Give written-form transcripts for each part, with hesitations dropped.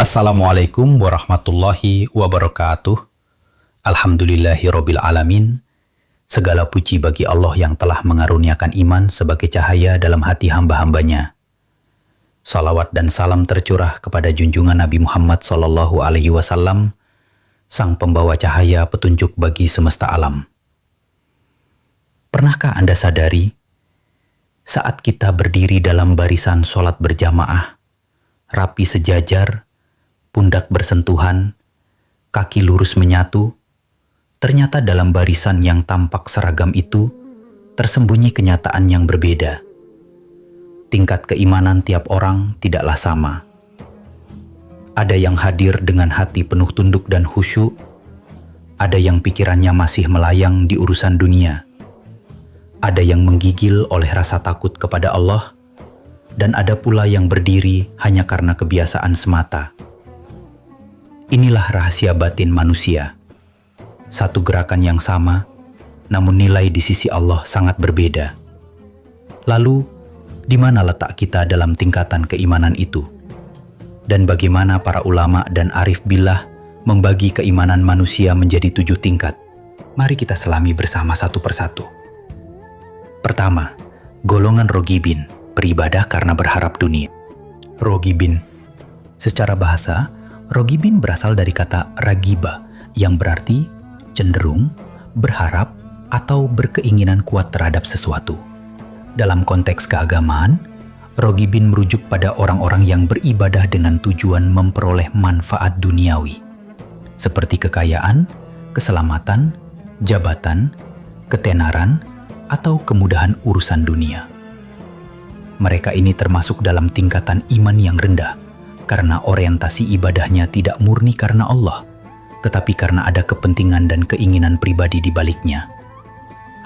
Assalamualaikum warahmatullahi wabarakatuh. Alhamdulillahirabbil alamin. Segala puji bagi Allah yang telah mengaruniakan iman sebagai cahaya dalam hati hamba-hambanya. Salawat dan salam tercurah kepada junjungan Nabi Muhammad SAW, sang pembawa cahaya petunjuk bagi semesta alam. Pernahkah Anda sadari, saat kita berdiri dalam barisan sholat berjamaah, rapi sejajar, pundak bersentuhan, kaki lurus menyatu, ternyata dalam barisan yang tampak seragam itu tersembunyi kenyataan yang berbeda. Tingkat keimanan tiap orang tidaklah sama. Ada yang hadir dengan hati penuh tunduk dan khusyuk, ada yang pikirannya masih melayang di urusan dunia, ada yang menggigil oleh rasa takut kepada Allah, dan ada pula yang berdiri hanya karena kebiasaan semata. Inilah rahasia batin manusia. Satu gerakan yang sama, namun nilai di sisi Allah sangat berbeda. Lalu, di mana letak kita dalam tingkatan keimanan itu? Dan bagaimana para ulama dan arif billah membagi keimanan manusia menjadi 7 tingkat? Mari kita selami bersama satu persatu. Pertama, golongan rogibin, beribadah karena berharap dunia. Rogibin. Secara bahasa, rogibin berasal dari kata ragiba yang berarti cenderung, berharap, atau berkeinginan kuat terhadap sesuatu. Dalam konteks keagamaan, rogibin merujuk pada orang-orang yang beribadah dengan tujuan memperoleh manfaat duniawi, seperti kekayaan, keselamatan, jabatan, ketenaran, atau kemudahan urusan dunia. Mereka ini termasuk dalam tingkatan iman yang rendah, karena orientasi ibadahnya tidak murni karena Allah, tetapi karena ada kepentingan dan keinginan pribadi di baliknya.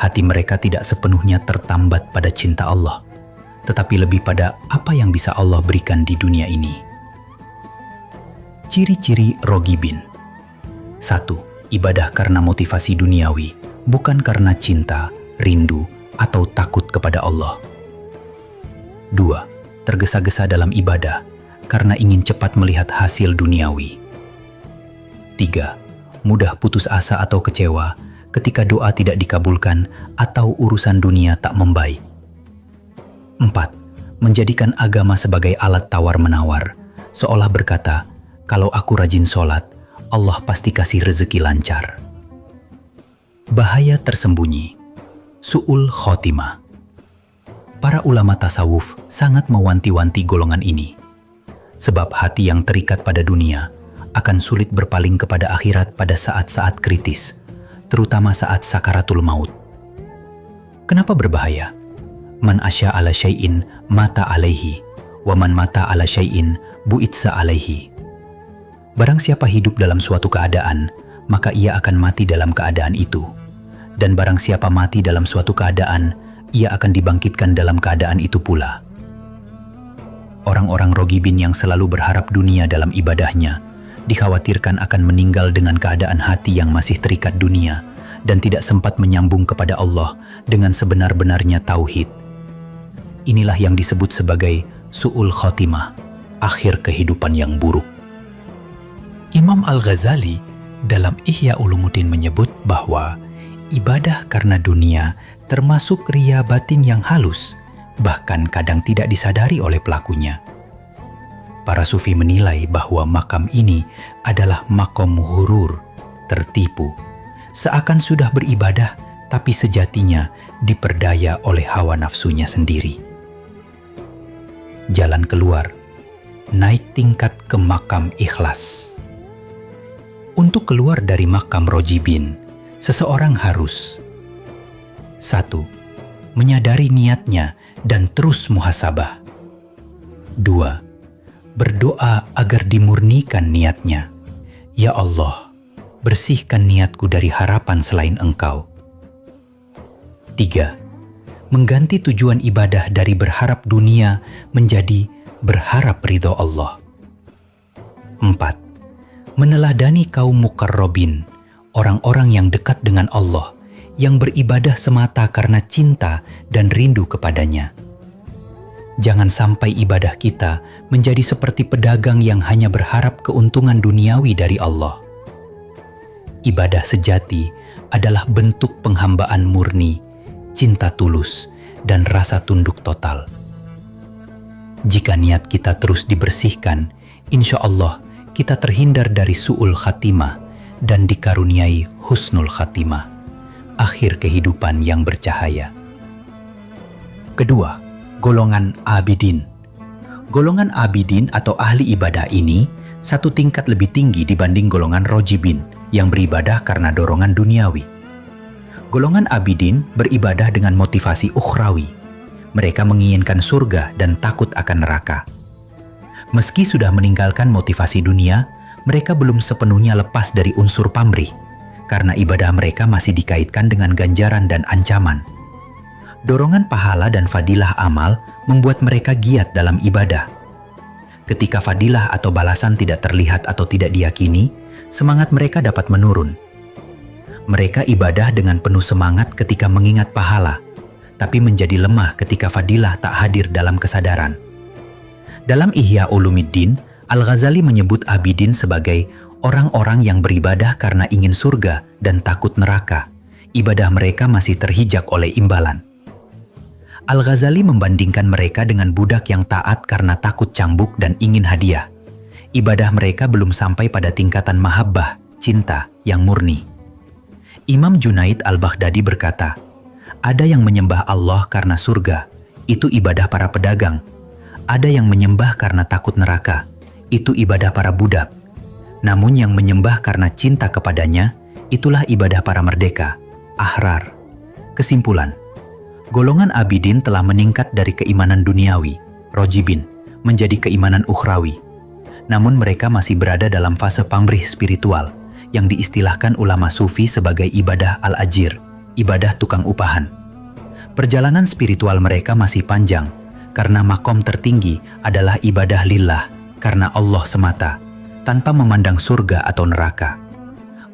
Hati mereka tidak sepenuhnya tertambat pada cinta Allah, tetapi lebih pada apa yang bisa Allah berikan di dunia ini. Ciri-ciri rogibin. 1. Ibadah karena motivasi duniawi, bukan karena cinta, rindu, atau takut kepada Allah. 2. Tergesa-gesa dalam ibadah, karena ingin cepat melihat hasil duniawi. 3. Mudah putus asa atau kecewa ketika doa tidak dikabulkan atau urusan dunia tak membaik. 4. Menjadikan agama sebagai alat tawar-menawar, seolah berkata, kalau aku rajin sholat, Allah pasti kasih rezeki lancar. Bahaya tersembunyi. Su'ul khotimah. Para ulama tasawuf sangat mewanti-wanti golongan ini. Sebab hati yang terikat pada dunia akan sulit berpaling kepada akhirat pada saat-saat kritis, terutama saat sakaratul maut. Kenapa berbahaya? Man asya ala syai'in mata alaihi, wa man mata ala syai'in bu'itsa alaihi. Barang siapa hidup dalam suatu keadaan, maka ia akan mati dalam keadaan itu. Dan barang siapa mati dalam suatu keadaan, ia akan dibangkitkan dalam keadaan itu pula. Orang-orang rogibin yang selalu berharap dunia dalam ibadahnya dikhawatirkan akan meninggal dengan keadaan hati yang masih terikat dunia dan tidak sempat menyambung kepada Allah dengan sebenar-benarnya tauhid. Inilah yang disebut sebagai su'ul khotimah, akhir kehidupan yang buruk. Imam Al-Ghazali dalam Ihya Ulumuddin menyebut bahwa ibadah karena dunia termasuk riya batin yang halus, bahkan kadang tidak disadari oleh pelakunya. Para sufi menilai bahwa makam ini adalah makom hurur, tertipu, seakan sudah beribadah tapi sejatinya diperdaya oleh hawa nafsunya sendiri. Jalan keluar, naik tingkat ke makam ikhlas. Untuk keluar dari makam rojibin, seseorang harus 1. Menyadari niatnya dan terus muhasabah. 2. Berdoa agar dimurnikan niatnya. Ya Allah, bersihkan niatku dari harapan selain Engkau. 3. Mengganti tujuan ibadah dari berharap dunia menjadi berharap ridho Allah. 4. Meneladani kaum muqarrabin, orang-orang yang dekat dengan Allah, yang beribadah semata karena cinta dan rindu kepadanya. Jangan sampai ibadah kita menjadi seperti pedagang yang hanya berharap keuntungan duniawi dari Allah. Ibadah sejati adalah bentuk penghambaan murni, cinta tulus, dan rasa tunduk total. Jika niat kita terus dibersihkan, insya Allah kita terhindar dari su'ul khatimah dan dikaruniai husnul khatimah, akhir kehidupan yang bercahaya. Kedua, golongan abidin. Golongan abidin atau ahli ibadah ini satu tingkat lebih tinggi dibanding golongan rojibin yang beribadah karena dorongan duniawi. Golongan abidin beribadah dengan motivasi ukhrawi. Mereka menginginkan surga dan takut akan neraka. Meski sudah meninggalkan motivasi dunia, mereka belum sepenuhnya lepas dari unsur pamrih, karena ibadah mereka masih dikaitkan dengan ganjaran dan ancaman. Dorongan pahala dan fadilah amal membuat mereka giat dalam ibadah. Ketika fadilah atau balasan tidak terlihat atau tidak diyakini, semangat mereka dapat menurun. Mereka ibadah dengan penuh semangat ketika mengingat pahala, tapi menjadi lemah ketika fadilah tak hadir dalam kesadaran. Dalam Ihya Ulumuddin, Al-Ghazali menyebut abidin sebagai orang-orang yang beribadah karena ingin surga dan takut neraka. Ibadah mereka masih terhijak oleh imbalan. Al-Ghazali membandingkan mereka dengan budak yang taat karena takut cambuk dan ingin hadiah. Ibadah mereka belum sampai pada tingkatan mahabbah, cinta yang murni. Imam Junaid Al-Baghdadi berkata, ada yang menyembah Allah karena surga, itu ibadah para pedagang. Ada yang menyembah karena takut neraka, itu ibadah para budak. Namun yang menyembah karena cinta kepadanya, itulah ibadah para merdeka, ahrar. Kesimpulan, golongan abidin telah meningkat dari keimanan duniawi, rojibin, menjadi keimanan ukhrawi. Namun mereka masih berada dalam fase pamrih spiritual yang diistilahkan ulama sufi sebagai ibadah al-ajir, ibadah tukang upahan. Perjalanan spiritual mereka masih panjang karena makom tertinggi adalah ibadah lillah karena Allah semata, tanpa memandang surga atau neraka.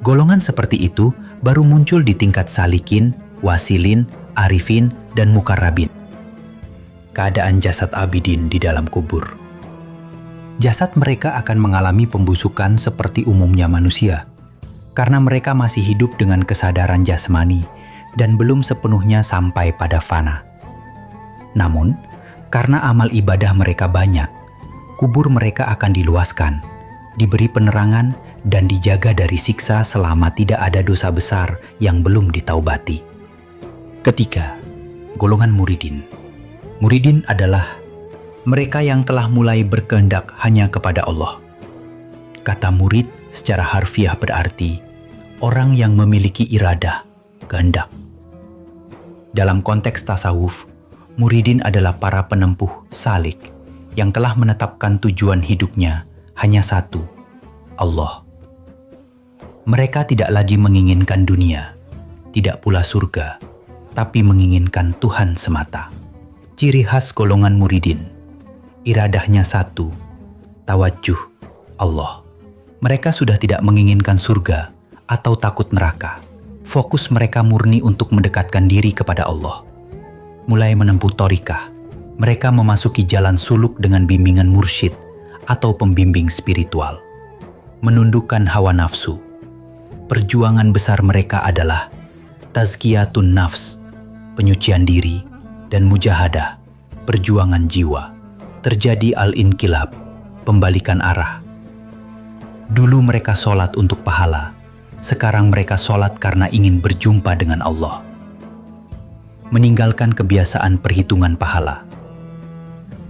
Golongan seperti itu baru muncul di tingkat salikin, wasilin, arifin, dan mukarrabin. Keadaan jasad abidin di dalam kubur. Jasad mereka akan mengalami pembusukan seperti umumnya manusia, karena mereka masih hidup dengan kesadaran jasmani dan belum sepenuhnya sampai pada fana. Namun, karena amal ibadah mereka banyak, kubur mereka akan diluaskan, diberi penerangan, dan dijaga dari siksa selama tidak ada dosa besar yang belum ditaubati. Ketiga, golongan muridin. Muridin adalah mereka yang telah mulai berkehendak hanya kepada Allah. Kata murid secara harfiah berarti orang yang memiliki iradah, kehendak. Dalam konteks tasawuf, muridin adalah para penempuh salik yang telah menetapkan tujuan hidupnya hanya satu, Allah. Mereka tidak lagi menginginkan dunia, tidak pula surga, tapi menginginkan Tuhan semata. Ciri khas golongan muridin, iradahnya satu, tawajjuh, Allah. Mereka sudah tidak menginginkan surga atau takut neraka. Fokus mereka murni untuk mendekatkan diri kepada Allah. Mulai menempuh thariqah, mereka memasuki jalan suluk dengan bimbingan mursyid atau pembimbing spiritual. Menundukkan hawa nafsu. Perjuangan besar mereka adalah tazkiyatun nafs, penyucian diri, dan mujahadah, perjuangan jiwa. Terjadi al-inqilab, pembalikan arah. Dulu mereka sholat untuk pahala, sekarang mereka sholat karena ingin berjumpa dengan Allah. Meninggalkan kebiasaan perhitungan pahala.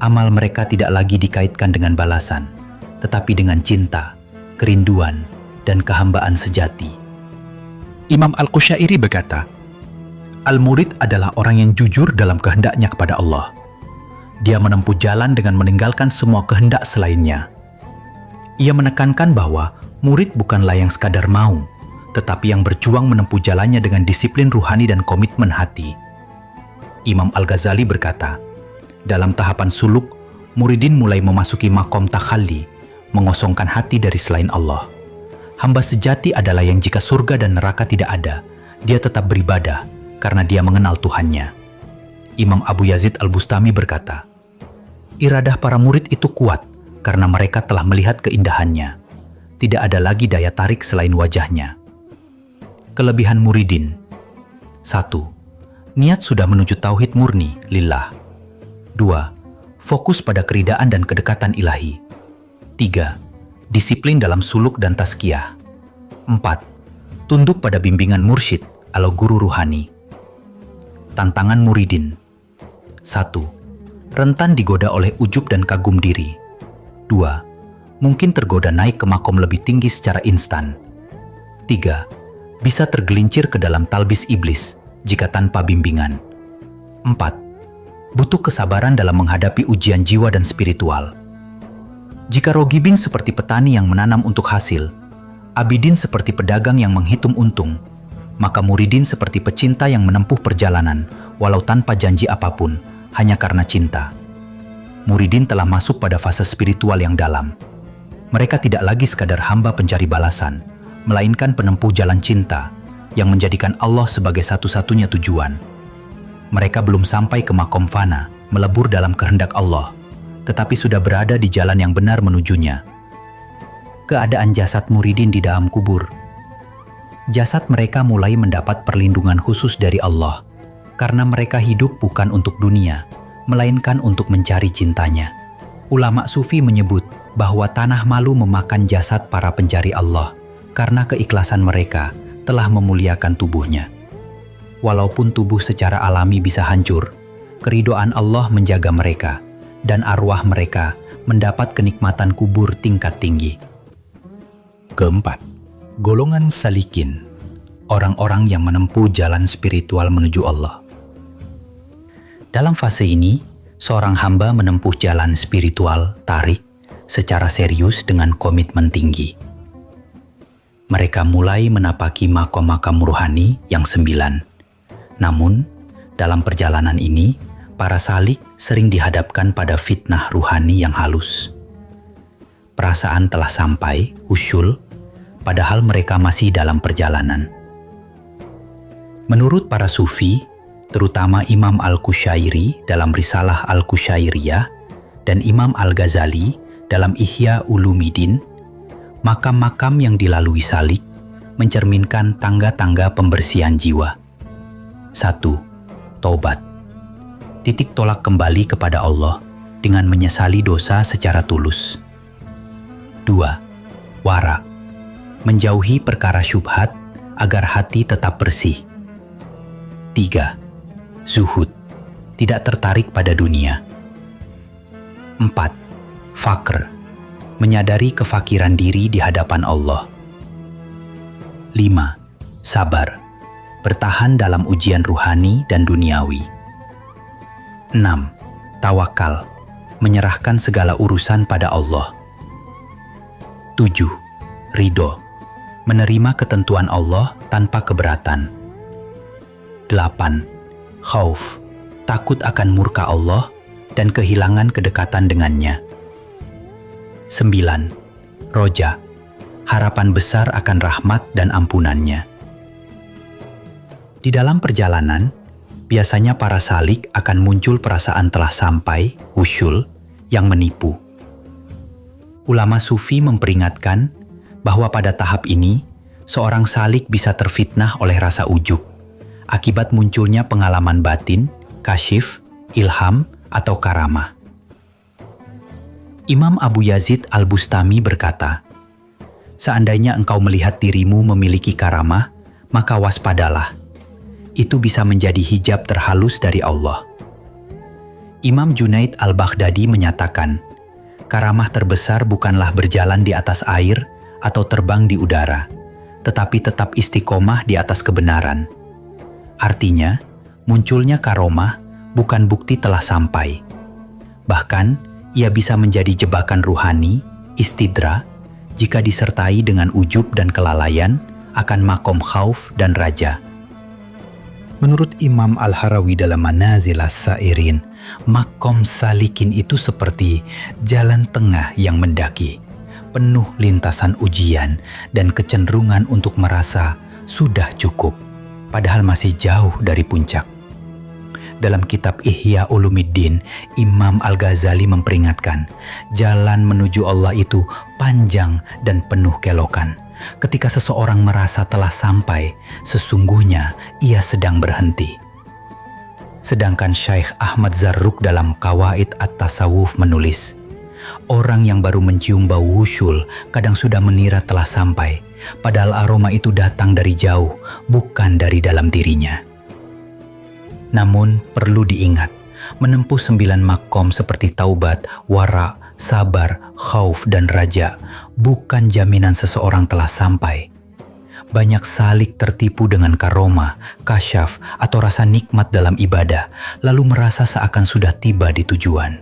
Amal mereka tidak lagi dikaitkan dengan balasan, tetapi dengan cinta, kerinduan, dan kehambaan sejati. Imam Al-Qusyairi berkata, Al-Murid adalah orang yang jujur dalam kehendaknya kepada Allah. Dia menempuh jalan dengan meninggalkan semua kehendak selainnya. Ia menekankan bahwa murid bukanlah yang sekadar mau, tetapi yang berjuang menempuh jalannya dengan disiplin ruhani dan komitmen hati. Imam Al-Ghazali berkata, dalam tahapan suluk, muridin mulai memasuki makom takhalli, mengosongkan hati dari selain Allah. Hamba sejati adalah yang jika surga dan neraka tidak ada, dia tetap beribadah karena dia mengenal Tuhannya. Imam Abu Yazid Al-Bustami berkata, Iradah para murid itu kuat karena mereka telah melihat keindahannya. Tidak ada lagi daya tarik selain wajahnya. Kelebihan muridin. 1. Niat sudah menuju tauhid murni, lillah. 2. Fokus pada keridaan dan kedekatan ilahi. 3. Disiplin dalam suluk dan tazkiyah. 4. Tunduk pada bimbingan mursyid atau guru ruhani. Tantangan muridin. 1. Rentan digoda oleh ujub dan kagum diri. 2. Mungkin tergoda naik ke makom lebih tinggi secara instan. 3. Bisa tergelincir ke dalam talbis iblis jika tanpa bimbingan. 4. Butuh kesabaran dalam menghadapi ujian jiwa dan spiritual. Jika Rogibing seperti petani yang menanam untuk hasil, Abidin seperti pedagang yang menghitung untung, maka muridin seperti pecinta yang menempuh perjalanan walau tanpa janji apapun, hanya karena cinta. Muridin telah masuk pada fase spiritual yang dalam. Mereka tidak lagi sekadar hamba pencari balasan, melainkan penempuh jalan cinta yang menjadikan Allah sebagai satu-satunya tujuan. Mereka belum sampai ke makom fana, melebur dalam kehendak Allah, tetapi sudah berada di jalan yang benar menujunya. Keadaan jasad muridin di dalam kubur. Jasad mereka mulai mendapat perlindungan khusus dari Allah, karena mereka hidup bukan untuk dunia, melainkan untuk mencari cintanya. Ulama sufi menyebut bahwa tanah malu memakan jasad para pencari Allah, karena keikhlasan mereka telah memuliakan tubuhnya. Walaupun tubuh secara alami bisa hancur, keridhaan Allah menjaga mereka, dan arwah mereka mendapat kenikmatan kubur tingkat tinggi. Keempat, golongan salikin, orang-orang yang menempuh jalan spiritual menuju Allah. Dalam fase ini, seorang hamba menempuh jalan spiritual tarik secara serius dengan komitmen tinggi. Mereka mulai menapaki makom-makam ruhani yang 9. Namun, dalam perjalanan ini, para salik sering dihadapkan pada fitnah ruhani yang halus. Perasaan telah sampai, usyul, padahal mereka masih dalam perjalanan. Menurut para sufi, terutama Imam Al-Qushairi dalam Risalah Al-Qushairiyah dan Imam Al-Ghazali dalam Ihya Ulumuddin, makam-makam yang dilalui salik mencerminkan tangga-tangga pembersihan jiwa. 1. Taubat. Titik tolak kembali kepada Allah dengan menyesali dosa secara tulus. 2. Wara. Menjauhi perkara syubhat agar hati tetap bersih. 3. Zuhud, tidak tertarik pada dunia. 4. Fakr, menyadari kefakiran diri di hadapan Allah. 5. Sabar, bertahan dalam ujian ruhani dan duniawi. 6. Tawakal, menyerahkan segala urusan pada Allah. 7. Ridho, menerima ketentuan Allah tanpa keberatan. 8. Khauf, takut akan murka Allah dan kehilangan kedekatan dengannya. 9. Roja, harapan besar akan rahmat dan ampunannya. Di dalam perjalanan, biasanya para salik akan muncul perasaan telah sampai, usyul, yang menipu. Ulama sufi memperingatkan bahwa pada tahap ini, seorang salik bisa terfitnah oleh rasa ujub, akibat munculnya pengalaman batin, kasyif, ilham, atau karamah. Imam Abu Yazid Al-Bustami berkata, "Seandainya engkau melihat dirimu memiliki karamah, maka waspadalah. Itu bisa menjadi hijab terhalus dari Allah." Imam Junaid Al-Baghdadi menyatakan, karamah terbesar bukanlah berjalan di atas air atau terbang di udara, tetapi tetap istiqomah di atas kebenaran. Artinya, munculnya karomah bukan bukti telah sampai. Bahkan, ia bisa menjadi jebakan ruhani, istidra, jika disertai dengan ujub dan kelalaian akan makom khauf dan raja. Menurut Imam Al-Harawi dalam Manazil As-Sairin, makom salikin itu seperti jalan tengah yang mendaki, penuh lintasan ujian dan kecenderungan untuk merasa sudah cukup, padahal masih jauh dari puncak. Dalam kitab Ihya Ulumiddin, Imam Al-Ghazali memperingatkan, jalan menuju Allah itu panjang dan penuh kelokan. Ketika seseorang merasa telah sampai, sesungguhnya ia sedang berhenti. Sedangkan Syekh Ahmad Zarruq dalam Qawaid At-Tasawuf menulis, orang yang baru mencium bau wusul kadang sudah mengira telah sampai, padahal aroma itu datang dari jauh, bukan dari dalam dirinya. Namun perlu diingat, menempuh 9 makom seperti taubat, wara, sabar, khauf, dan raja bukan jaminan seseorang telah sampai. Banyak salik tertipu dengan karoma, kasyaf, atau rasa nikmat dalam ibadah, lalu merasa seakan sudah tiba di tujuan.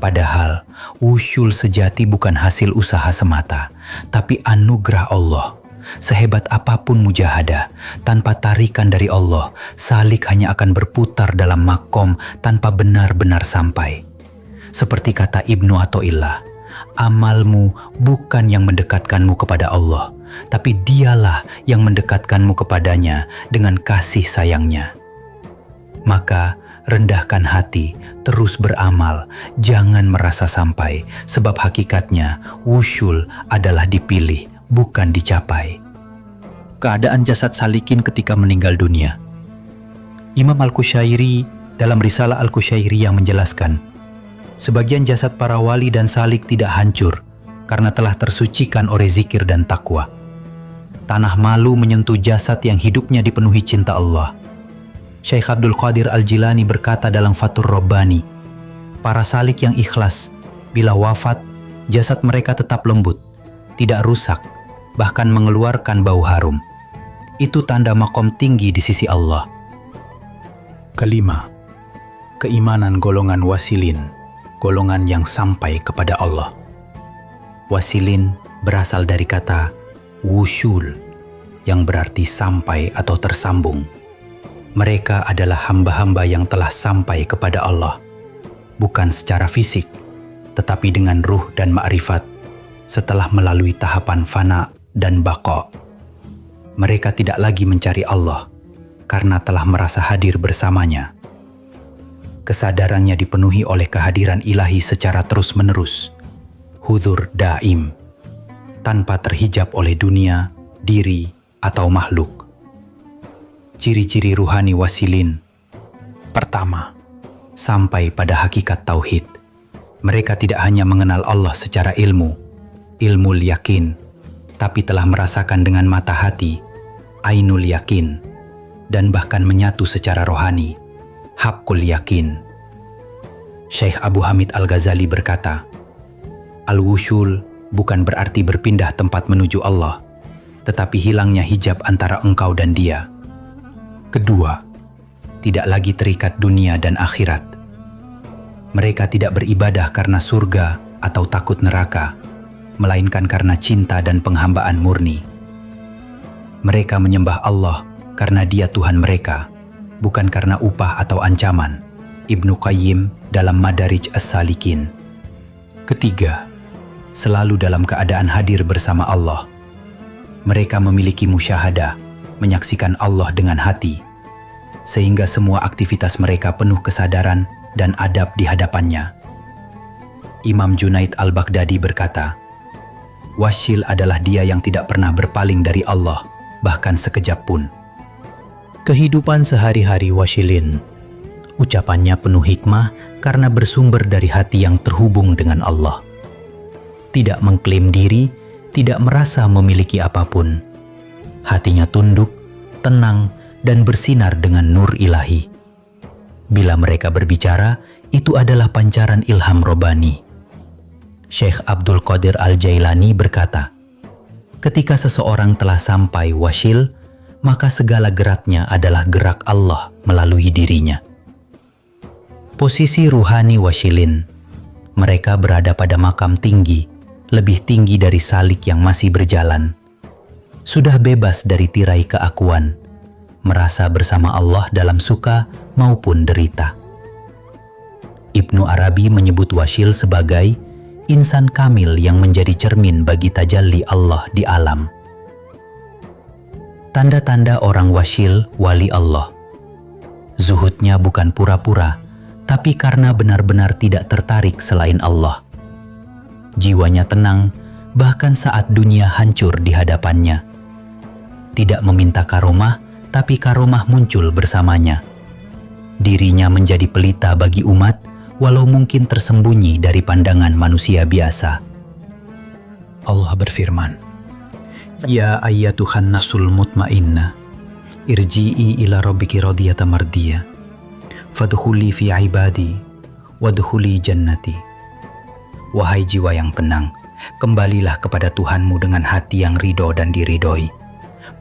Padahal, wusyul sejati bukan hasil usaha semata, tapi anugerah Allah. Sehebat apapun mujahadah, tanpa tarikan dari Allah, salik hanya akan berputar dalam makom tanpa benar-benar sampai. Seperti kata Ibnu Athaillah, amalmu bukan yang mendekatkanmu kepada Allah, tapi dialah yang mendekatkanmu kepadanya dengan kasih sayangnya. Maka rendahkan hati, terus beramal, jangan merasa sampai, sebab hakikatnya wusyul adalah dipilih, bukan dicapai. Keadaan jasad salikin ketika meninggal dunia. Imam Al-Qushairi dalam Risalah Al-Qushairiyah menjelaskan, sebagian jasad para wali dan salik tidak hancur karena telah tersucikan oleh zikir dan takwa. Tanah malu menyentuh jasad yang hidupnya dipenuhi cinta Allah. Syekh Abdul Qadir Al-Jilani berkata dalam Fathur Rabbani, para salik yang ikhlas, bila wafat, jasad mereka tetap lembut, tidak rusak, bahkan mengeluarkan bau harum. Itu tanda makom tinggi di sisi Allah. Kelima, keimanan golongan wasilin, golongan yang sampai kepada Allah. Wasilin berasal dari kata wusyul, yang berarti sampai atau tersambung. Mereka adalah hamba-hamba yang telah sampai kepada Allah, bukan secara fisik, tetapi dengan ruh dan ma'rifat, setelah melalui tahapan fana dan baqa. Mereka tidak lagi mencari Allah, karena telah merasa hadir bersamanya. Kesadarannya dipenuhi oleh kehadiran ilahi secara terus-menerus, hudzur daim, tanpa terhijab oleh dunia, diri, atau makhluk. Ciri-ciri ruhani wasilin. Pertama, sampai pada hakikat tauhid. Mereka tidak hanya mengenal Allah secara ilmu yakin, tapi telah merasakan dengan mata hati, ainul yakin, dan bahkan menyatu secara rohani, haqqul yakin. Syekh Abu Hamid Al-Ghazali berkata, al-wusyul bukan berarti berpindah tempat menuju Allah, tetapi hilangnya hijab antara engkau dan Dia. Kedua, tidak lagi terikat dunia dan akhirat. Mereka tidak beribadah karena surga atau takut neraka, melainkan karena cinta dan penghambaan murni. Mereka menyembah Allah karena Dia Tuhan mereka, bukan karena upah atau ancaman. Ibnu Qayyim dalam Madarij As-Salikin. Ketiga, selalu dalam keadaan hadir bersama Allah. Mereka memiliki musyahadah, menyaksikan Allah dengan hati, sehingga semua aktivitas mereka penuh kesadaran dan adab di hadapannya. Imam Junaid Al-Baghdadi berkata, wasyil adalah dia yang tidak pernah berpaling dari Allah, bahkan sekejap pun. Kehidupan sehari-hari wasyilin. Ucapannya penuh hikmah karena bersumber dari hati yang terhubung dengan Allah. Tidak mengklaim diri, tidak merasa memiliki apapun. Hatinya tunduk, tenang, dan bersinar dengan nur ilahi. Bila mereka berbicara, itu adalah pancaran ilham robbani. Syekh Abdul Qadir Al-Jailani berkata, ketika seseorang telah sampai wasyil, maka segala geraknya adalah gerak Allah melalui dirinya. Posisi ruhani wasyilin. Mereka berada pada makam tinggi, lebih tinggi dari salik yang masih berjalan. Sudah bebas dari tirai keakuan, merasa bersama Allah dalam suka maupun derita. Ibnu Arabi menyebut wasyil sebagai insan kamil yang menjadi cermin bagi tajalli Allah di alam. Tanda-tanda orang wasyil wali Allah. Zuhudnya bukan pura-pura, tapi karena benar-benar tidak tertarik selain Allah. Jiwanya tenang, bahkan saat dunia hancur di hadapannya. Tidak meminta karomah, tapi karomah muncul bersamanya. Dirinya menjadi pelita bagi umat, walau mungkin tersembunyi dari pandangan manusia biasa. Allah berfirman, "Ya ayyatuhan nasul mutmainnah, irji'i ila rabbiki radiyatan mardiyah, fadkhuli fi ibadi, wadkhuli jannati." Wahai jiwa yang tenang, kembalilah kepada Tuhanmu dengan hati yang ridho dan diridhoi.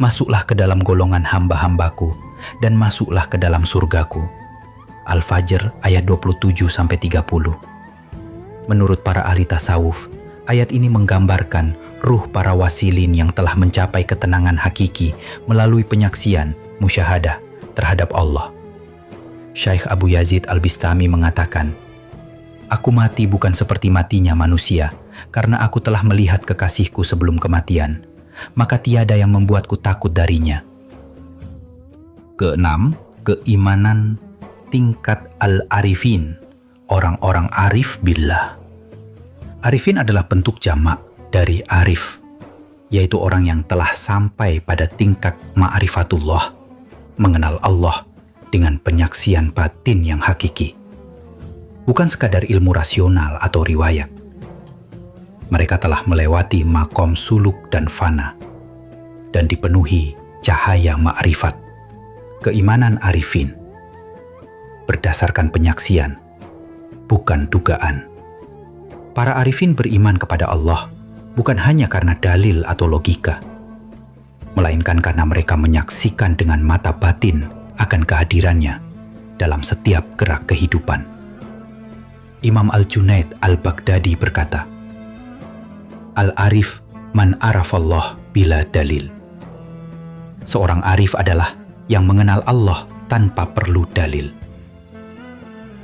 Masuklah ke dalam golongan hamba-hambaku dan masuklah ke dalam surgaku. Al-Fajr ayat 27-30. Menurut para ahli tasawuf, ayat ini menggambarkan ruh para wasilin yang telah mencapai ketenangan hakiki melalui penyaksian, musyahadah terhadap Allah. Syekh Abu Yazid Al-Bistami mengatakan, "Aku mati bukan seperti matinya manusia, karena aku telah melihat kekasihku sebelum kematian, maka tiada yang membuatku takut darinya." Keenam, keimanan tingkat al-arifin, orang-orang arif billah. Arifin adalah bentuk jamak dari arif, yaitu orang yang telah sampai pada tingkat ma'rifatullah, mengenal Allah dengan penyaksian batin yang hakiki. Bukan sekadar ilmu rasional atau riwayat. Mereka telah melewati makom suluk dan fana, dan dipenuhi cahaya ma'rifat. Keimanan arifin berdasarkan penyaksian, bukan dugaan. Para arifin beriman kepada Allah bukan hanya karena dalil atau logika, melainkan karena mereka menyaksikan dengan mata batin akan kehadirannya dalam setiap gerak kehidupan. Imam Al-Junaid Al-Baghdadi berkata, "Al-arif man arafallah bila dalil." Seorang arif adalah yang mengenal Allah tanpa perlu dalil.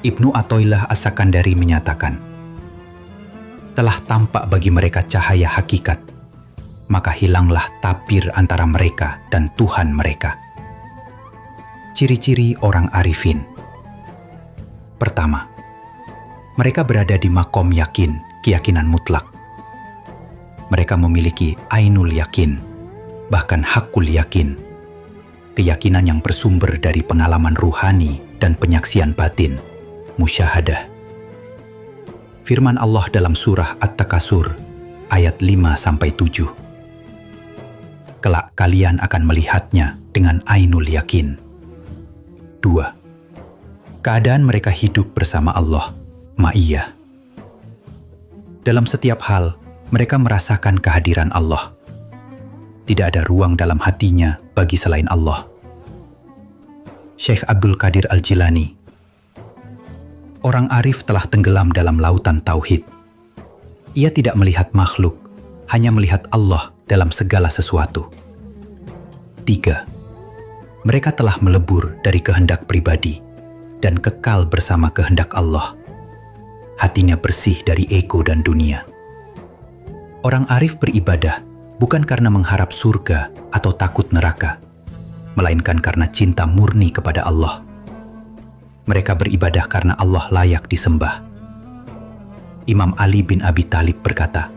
Ibnu Athaillah As-Sakandari menyatakan, "Telah tampak bagi mereka cahaya hakikat, maka hilanglah tabir antara mereka dan Tuhan mereka." Ciri-ciri orang arifin. Pertama, mereka berada di makom yakin, keyakinan mutlak. Mereka memiliki ainul yakin, bahkan hakul yakin, keyakinan yang bersumber dari pengalaman ruhani dan penyaksian batin, musyahadah. Firman Allah dalam surah At-Takasur ayat 5-7. Kelak kalian akan melihatnya dengan ainul yakin. 2. Keadaan mereka hidup bersama Allah, ma'iyah. Dalam setiap hal, mereka merasakan kehadiran Allah. Tidak ada ruang dalam hatinya bagi selain Allah. Syekh Abdul Qadir Al-Jilani, orang arif telah tenggelam dalam lautan tauhid. Ia tidak melihat makhluk, hanya melihat Allah dalam segala sesuatu. 3. Mereka telah melebur dari kehendak pribadi dan kekal bersama kehendak Allah. Hatinya bersih dari ego dan dunia. Orang arif beribadah bukan karena mengharap surga atau takut neraka, melainkan karena cinta murni kepada Allah. Mereka beribadah karena Allah layak disembah. Imam Ali bin Abi Thalib berkata,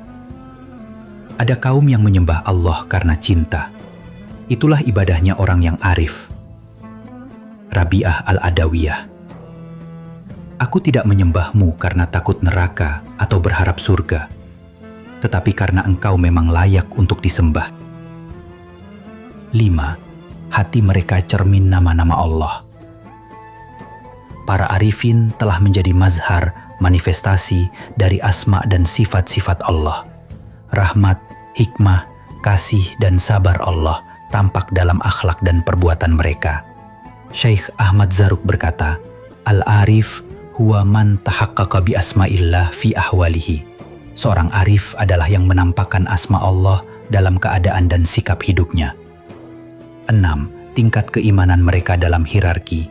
"Ada kaum yang menyembah Allah karena cinta. Itulah ibadahnya orang yang arif." Rabi'ah Al-Adawiyah, "Aku tidak menyembahmu karena takut neraka atau berharap surga, tetapi karena engkau memang layak untuk disembah." 5. Hati mereka cermin nama-nama Allah. Para arifin telah menjadi mazhar, manifestasi dari asma dan sifat-sifat Allah. Rahmat, hikmah, kasih, dan sabar Allah tampak dalam akhlak dan perbuatan mereka. Syekh Ahmad Zarruq berkata, "Al-arif huwa man tahaqqaqa bi asma'illah fi ahwalihi." Seorang arif adalah yang menampakkan asma Allah dalam keadaan dan sikap hidupnya. 6. Tingkat keimanan mereka dalam hierarki.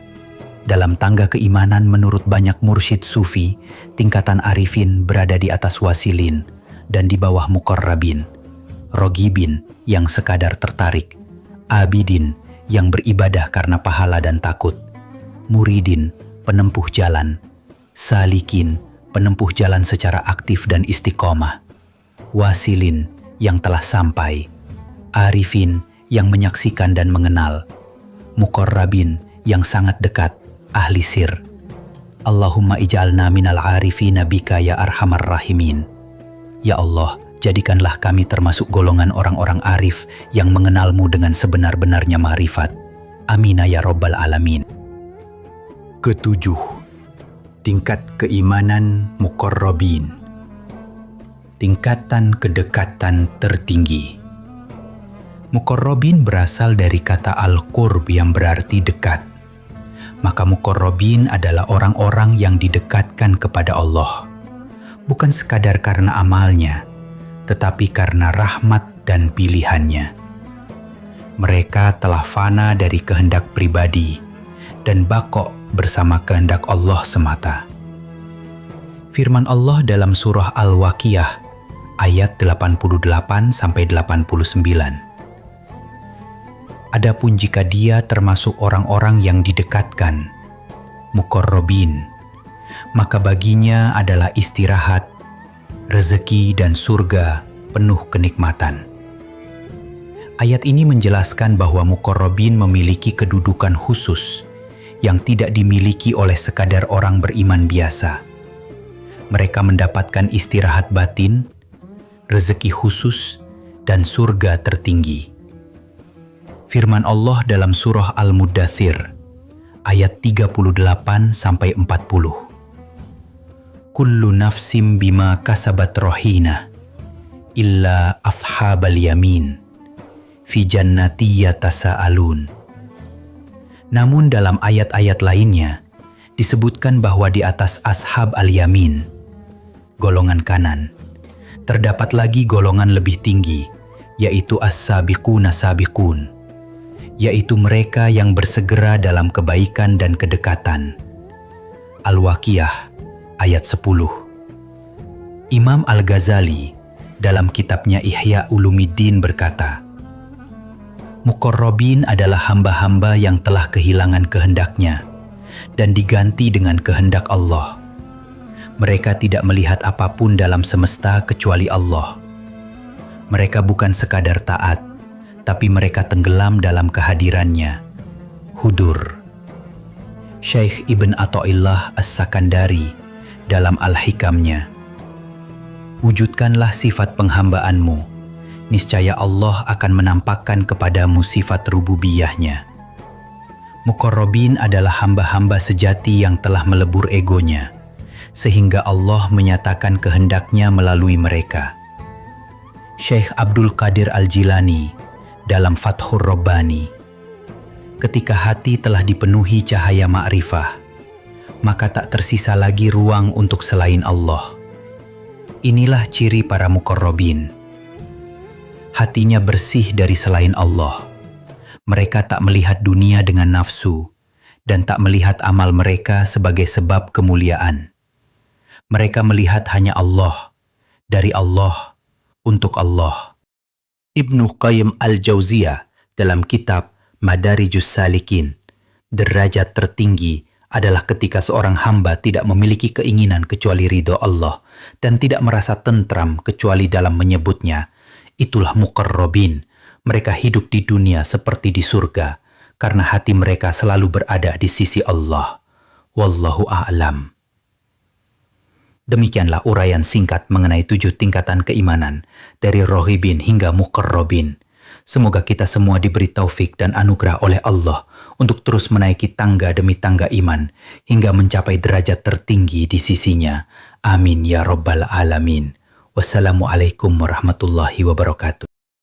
Dalam tangga keimanan menurut banyak mursyid sufi, tingkatan arifin berada di atas wasilin dan di bawah muqarrabin, rogibin yang sekadar tertarik, abidin yang beribadah karena pahala dan takut, muridin, penempuh jalan, salikin, penempuh jalan secara aktif dan istiqomah, wasilin, yang telah sampai, arifin, yang menyaksikan dan mengenal, muqarrabin, yang sangat dekat, ahli sir. Allahumma ij'alna minal arifina bika ya arhamar rahimin. Ya Allah, jadikanlah kami termasuk golongan orang-orang arif yang mengenalmu dengan sebenar-benarnya ma'rifat. Amina ya Rabbal Alamin. Ketujuh, tingkat keimanan muqarrabin. Tingkatan kedekatan tertinggi. Muqarrabin berasal dari kata al-qurb yang berarti dekat. Maka muqarrabin adalah orang-orang yang didekatkan kepada Allah. Bukan sekadar karena amalnya, tetapi karena rahmat dan pilihannya. Mereka telah fana dari kehendak pribadi dan baqo bersama kehendak Allah semata. Firman Allah dalam surah Al-Waqiah ayat 88-89. Adapun jika dia termasuk orang-orang yang didekatkan, muqarrabin, maka baginya adalah istirahat, rezeki dan surga penuh kenikmatan. Ayat ini menjelaskan bahwa muqarrabin memiliki kedudukan khusus yang tidak dimiliki oleh sekadar orang beriman biasa. Mereka mendapatkan istirahat batin, rezeki khusus, dan surga tertinggi. Firman Allah dalam surah Al-Muddathir ayat 38-40. Kullu nafsim bima kasabat rohina illa ashabal yamin fi jannati yatasa'alun. Namun dalam ayat-ayat lainnya disebutkan bahwa di atas ashab al-yamin, golongan kanan, terdapat lagi golongan lebih tinggi, yaitu as-sabiquna sabiqun, yaitu mereka yang bersegera dalam kebaikan dan kedekatan. Al-Waqiah ayat 10. Imam Al-Ghazali dalam kitabnya Ihya Ulumiddin berkata, muqarrabin adalah hamba-hamba yang telah kehilangan kehendaknya dan diganti dengan kehendak Allah. Mereka tidak melihat apapun dalam semesta kecuali Allah. Mereka bukan sekadar taat, tapi mereka tenggelam dalam kehadirannya. Hudur. Syekh Ibn Athaillah As-Sakandari dalam Al-Hikamnya, wujudkanlah sifat penghambaanmu, niscaya Allah akan menampakkan kepadamu sifat rububiyahnya. Muqarrabin adalah hamba-hamba sejati yang telah melebur egonya, sehingga Allah menyatakan kehendaknya melalui mereka. Syekh Abdul Qadir Al-Jilani dalam Fathur Rabbani, ketika hati telah dipenuhi cahaya ma'rifah, maka tak tersisa lagi ruang untuk selain Allah. Inilah ciri para muqarrabin. Hatinya bersih dari selain Allah. Mereka tak melihat dunia dengan nafsu dan tak melihat amal mereka sebagai sebab kemuliaan. Mereka melihat hanya Allah, dari Allah, untuk Allah. Ibnu Qayyim Al-Jauziyah dalam kitab Madarijus Salikin, derajat tertinggi adalah ketika seorang hamba tidak memiliki keinginan kecuali ridho Allah dan tidak merasa tentram kecuali dalam menyebutnya. Itulah muqarrabin. Mereka hidup di dunia seperti di surga karena hati mereka selalu berada di sisi Allah. Wallahu a'lam. Demikianlah uraian singkat mengenai 7 tingkatan keimanan dari rohibin hingga muqarrabin. Semoga kita semua diberi taufik dan anugerah oleh Allah untuk terus menaiki tangga demi tangga iman hingga mencapai derajat tertinggi di sisinya. Amin ya Rabbal Alamin. Wassalamualaikum warahmatullahi wabarakatuh.